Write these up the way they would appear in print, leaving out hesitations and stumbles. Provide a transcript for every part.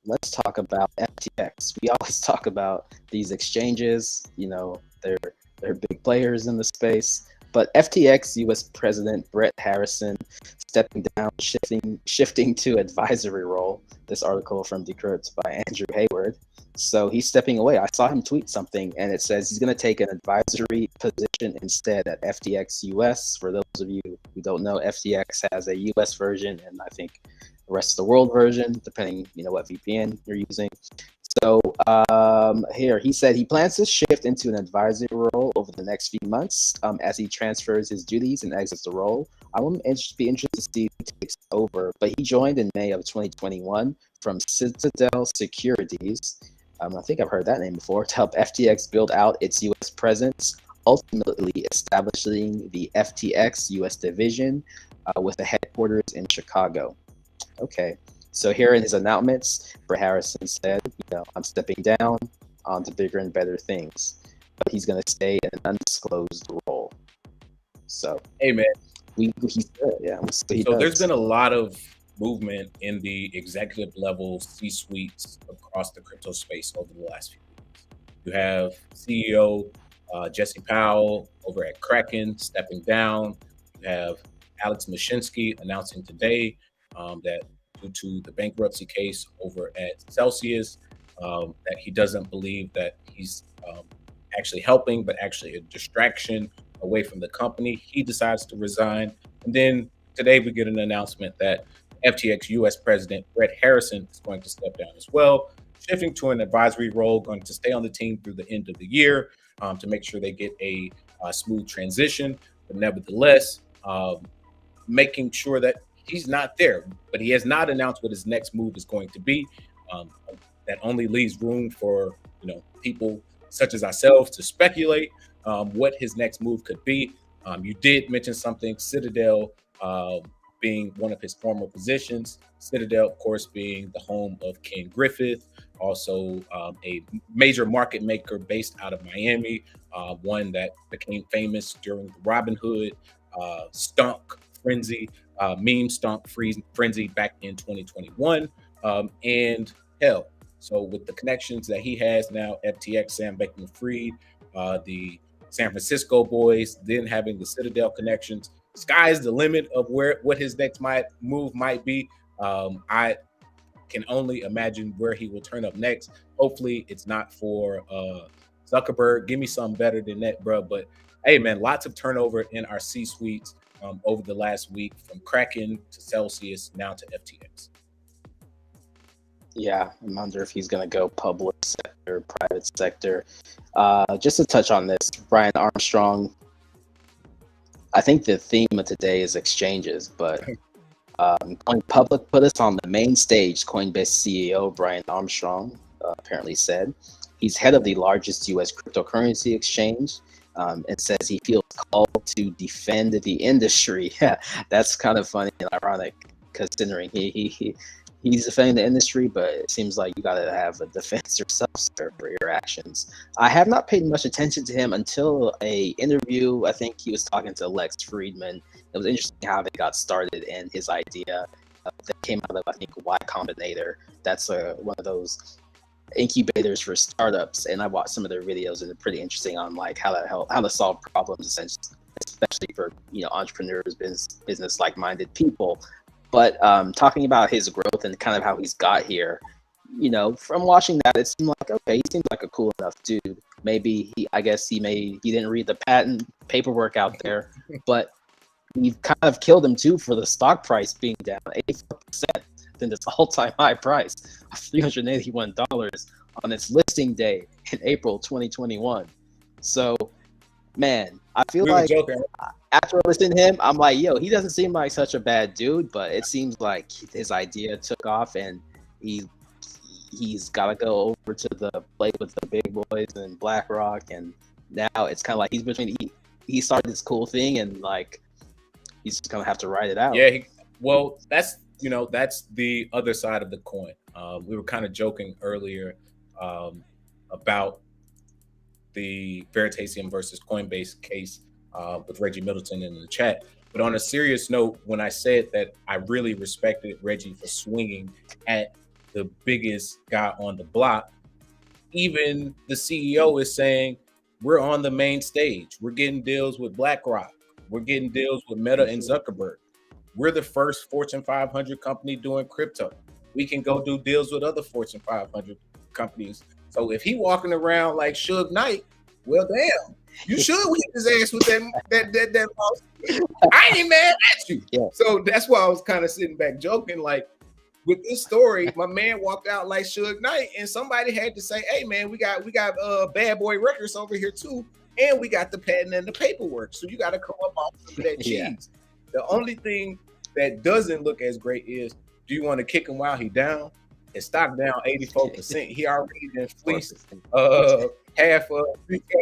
let's talk about FTX. We always talk about these exchanges. They're big players in the space. But FTX U.S. President Brett Harrison stepping down, shifting to advisory role. This article from Decrypt by Andrew Hayward. So he's stepping away. I saw him tweet something, and it says he's going to take an advisory position instead at FTX US. For those of you who don't know, FTX has a US version, and I think the rest of the world version, depending what VPN you're using. So here he said he plans to shift into an advisory role over the next few months as he transfers his duties and exits the role. I will be interested to see who takes over, but he joined in May of 2021 from Citadel Securities. I think I've heard that name before, to help FTX build out its U.S. presence, ultimately establishing the FTX U.S. division with a headquarters in Chicago. Okay. So here in his announcements, Brett Harrison said, I'm stepping down onto bigger and better things, but he's going to stay in an undisclosed role. So, hey man, he said, yeah. There's been a lot of movement in the executive level C-suites across the crypto space over the last few weeks. You have CEO Jesse Powell over at Kraken stepping down. You have Alex Mashinsky announcing today that due to the bankruptcy case over at Celsius, that he doesn't believe that he's actually helping, but actually a distraction away from the company. He decides to resign. And then today we get an announcement that FTX US President Brett Harrison is going to step down as well, shifting to an advisory role, going to stay on the team through the end of the year to make sure they get a smooth transition. But nevertheless, making sure that he's not there, but he has not announced what his next move is going to be. That only leaves room for people such as ourselves to speculate what his next move could be. You did mention something, Citadel being one of his former positions. Citadel, of course, being the home of Ken Griffith, also a major market maker based out of Miami, one that became famous during the Robinhood stunk frenzy, meme stunk frenzy back in 2021. And hell, so with the connections that he has now, FTX, Sam Bankman-Fried, the San Francisco boys, then having the Citadel connections, sky's the limit of what his next move might be. I can only imagine where he will turn up next. Hopefully it's not for Zuckerberg. Give me something better than that, bro. But hey, man, lots of turnover in our C-suites over the last week, from Kraken to Celsius, now to FTX. Yeah, I wonder if he's going to go public sector, private sector. Just to touch on this, Brian Armstrong, I think the theme of today is exchanges, but going public put us on the main stage. Coinbase CEO Brian Armstrong apparently said he's head of the largest U.S. cryptocurrency exchange, and says he feels called to defend the industry. Yeah, that's kind of funny and ironic, considering he's defending the industry, but it seems like you got to have a defense yourself, sir, for your actions. I have not paid much attention to him until a interview. I think he was talking to Lex Friedman. It was interesting how they got started and his idea that came out of, I think, Y Combinator. That's one of those incubators for startups, and I watched some of their videos, and they're pretty interesting on like how to solve problems, essentially, especially for entrepreneurs, business like-minded people. But talking about his growth and kind of how he's got here, from watching that, it seemed like, okay, he seems like a cool enough dude. Maybe he didn't read the patent paperwork out there, but we've kind of killed him too for the stock price being down 84% than its all-time high price of $381 on its listing day in April 2021. So, man, I feel like after listening to him, I'm like, yo, he doesn't seem like such a bad dude, but it seems like his idea took off, and he's got to go over to the play with the big boys and BlackRock, and now it's kind of like he's between. He started this cool thing, and like he's just gonna have to ride it out. Yeah, that's the other side of the coin. We were kind of joking earlier about the Veritasium versus Coinbase case with Reggie Middleton in the chat. But on a serious note, when I said that I really respected Reggie for swinging at the biggest guy on the block. Even the CEO is saying, we're on the main stage. We're getting deals with BlackRock. We're getting deals with Meta and Zuckerberg. We're the first Fortune 500 company doing crypto. We can go do deals with other Fortune 500 companies. So if he walking around like Suge Knight, well, damn, you should whip his ass with that lawsuit. I ain't mad at you. Yeah. So that's why I was kind of sitting back joking, like, with this story, my man walked out like Suge Knight, and somebody had to say, "Hey, man, we got Bad Boy Records over here too, and we got the patent and the paperwork. So you got to come up off some of that cheese." Yeah. The only thing that doesn't look as great is, do you want to kick him while he down? His stock down 84%. He already been fleeced half of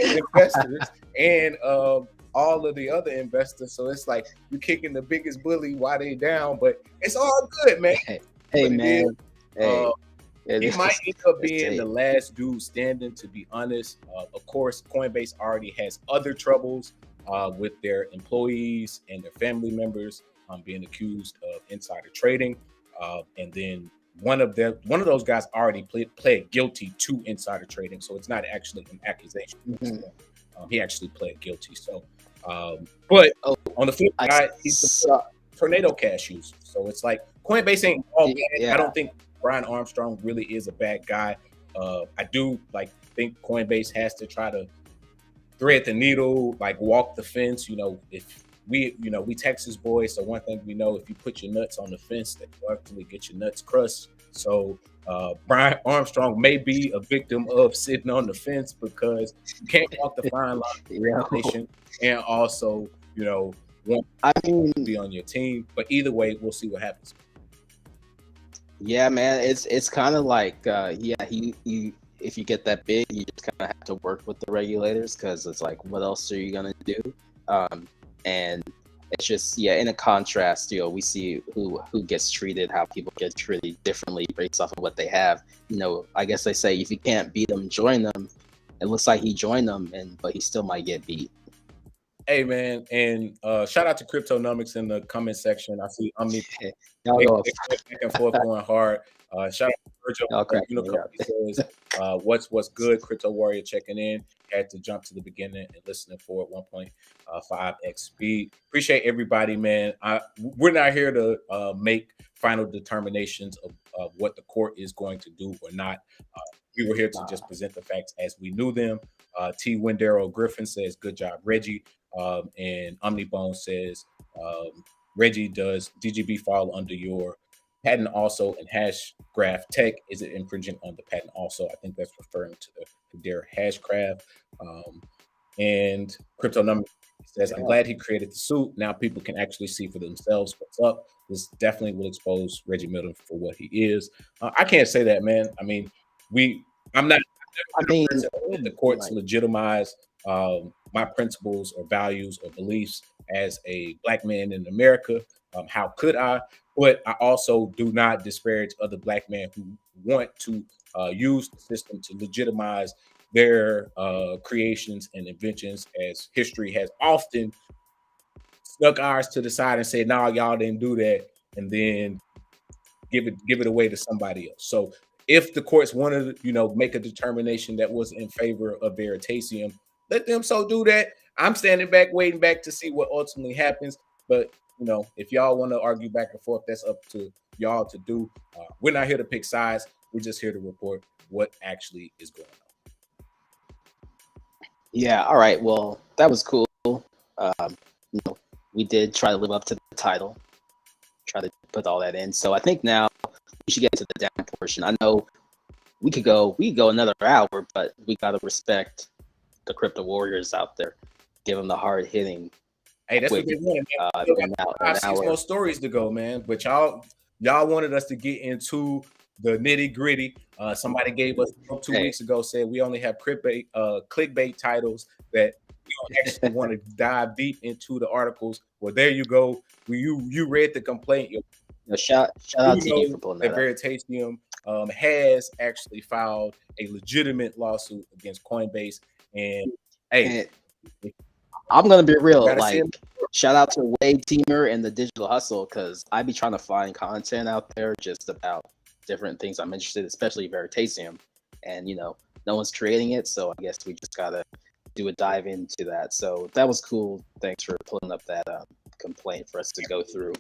investors and all of the other investors. So it's like you kicking the biggest bully while they down, but it's all good, man. Hey man, he might end up being the last dude standing, to be honest. Of course, Coinbase already has other troubles with their employees and their family members being accused of insider trading, and then one of those guys already pled guilty to insider trading, so it's not actually an accusation. He actually pled guilty. So, but on the flip side, he's a tornado cash user, so it's like Coinbase ain't all bad. Yeah. I don't think Brian Armstrong really is a bad guy. I do think Coinbase has to try to thread the needle, like walk the fence. You know, if we Texas boys, so one thing we know, if you put your nuts on the fence, that you actually get your nuts crushed. So Brian Armstrong may be a victim of sitting on the fence because you can't walk the fine line of regulation and also, want to be on your team. But either way, we'll see what happens. Yeah, man, it's kind of like he if you get that big, you just kind of have to work with the regulators, because it's like, what else are you gonna do? And it's just, in a contrast, we see who gets treated, how people get treated differently based off of what they have. I guess they say if you can't beat them, join them. It looks like he joined them, but he still might get beat. Hey man, and shout out to Cryptonomics in the comment section. I see Omni back and forth going hard. Shout out to Virgil. He says, what's good? Crypto Warrior checking in. Had to jump to the beginning and listening for 1.5x speed. Appreciate everybody, man. We're not here to make final determinations of what the court is going to do or not. We were here to just present the facts as we knew them. T. Wendero Griffin says, good job, Reggie. And Omnibone says, Reggie, does DGB fall under your patent also, and Hashgraph Tech, is it infringing on the patent also? I think that's referring to their Hashgraph. And Crypto Number says, I'm glad he created the suit. Now people can actually see for themselves what's up. This definitely will expose Reggie Milton for what he is. I can't say that, man. I mean, the courts legitimize my principles or values or beliefs as a Black man in America. How could I? But I also do not disparage other Black men who want to use the system to legitimize their creations and inventions, as history has often snuck ours to the side and said, "No, y'all didn't do that," and then give it away to somebody else. So if the courts wanted to, make a determination that was in favor of Veritasium, let them so do that. I'm standing back, waiting back to see what ultimately happens. But if y'all want to argue back and forth, that's up to y'all to do. We're not here to pick sides. We're just here to report what actually is going on. Yeah. All right. Well, that was cool. We did try to live up to the title, try to put all that in. So I think now we should get to the down portion. I know we could go another hour, but we got to respect the crypto warriors out there. Give them the hard hitting. Hey, that's what they want. 6 more stories to go, man. But y'all wanted us to get into the nitty gritty. Somebody gave us 2 weeks ago, said we only have clickbait titles, that we don't actually want to dive deep into the articles. Well, there you go. You read the complaint. Shout out to you for pulling that up. Veritasium has actually filed a legitimate lawsuit against Coinbase. And I'm gonna be real. Shout out to Wade Teamer and the Digital Hustle, because I be trying to find content out there just about different things I'm interested in, especially Veritasium. And, you know, no one's creating it. So I guess we just got to do a dive into that. So that was cool. Thanks for pulling up that complaint for us to go through.